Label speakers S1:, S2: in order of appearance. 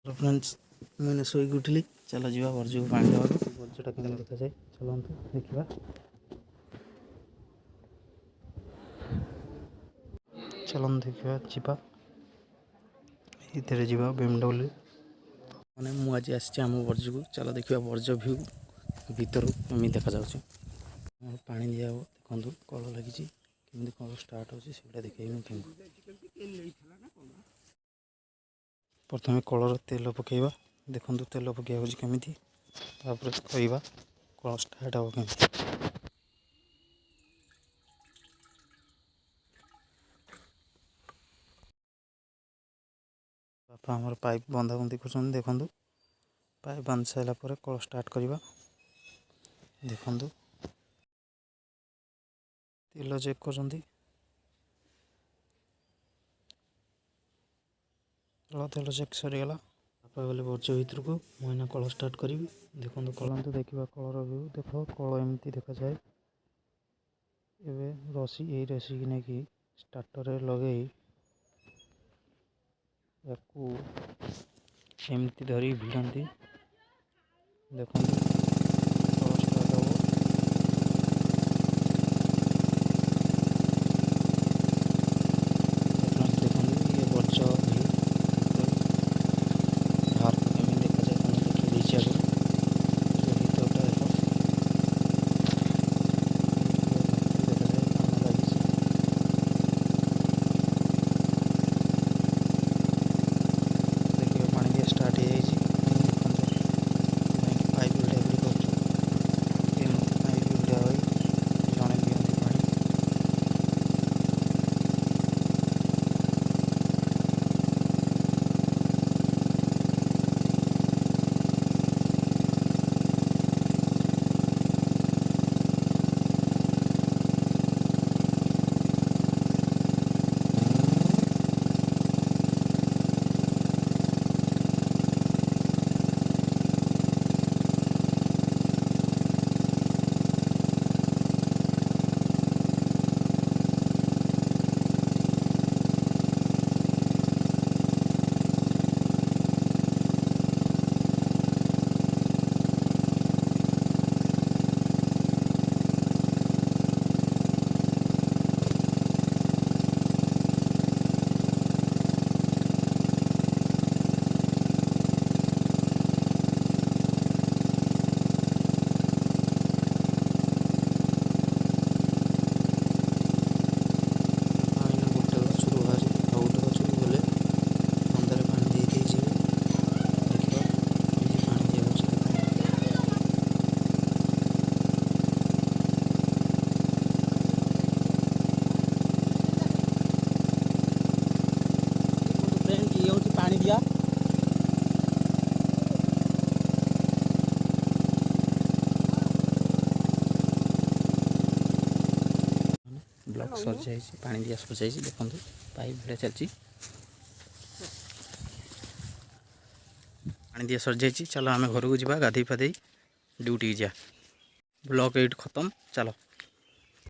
S1: Hello friends, मैंने शोक उठिली। चलो जी वर्ज को पानी देवा। वर्जटा केमी देखा जाए चलते देखा। चलते देखा जीवा ये जीवा बीएमडब्ल्यू मैंने मुझे आम वर्ज को। चलो देखा वर्ज भ्यू भीतर केमी देखा जाऊँ। पानी दिया देखो कल लगी केमी कल स्टार्ट होगा देखें। प्रथम कलर तेल पकेवा देखो तेल पकड़ा केमी कहवा कल स्टार्ट हम केमी। बापा आमर पाइप बंधाबंधी कर देखु पाइप बांध सारापर कल स्टार्ट करवा। देखु तेल चेक कर तेल चेक सरीगला। बापा गले वर्ज भर को मुझे कल स्टार्ट करी। देखो कल तो देखा कलर व्यू देख कल एमती देखा जाए। एवं रसी यही रसी की नहीं स्टार्टर लगे या एमती धरी भिड़ती देखो। ब्लॉक सर जाए पानी दिया सर जाए देखो पाइप भिड़ा चलती पानी दिया सर जाए। चलो आम घर को जा गाधे फाधे ड्यूटी जा। ब्लॉक एट खत्म चलो।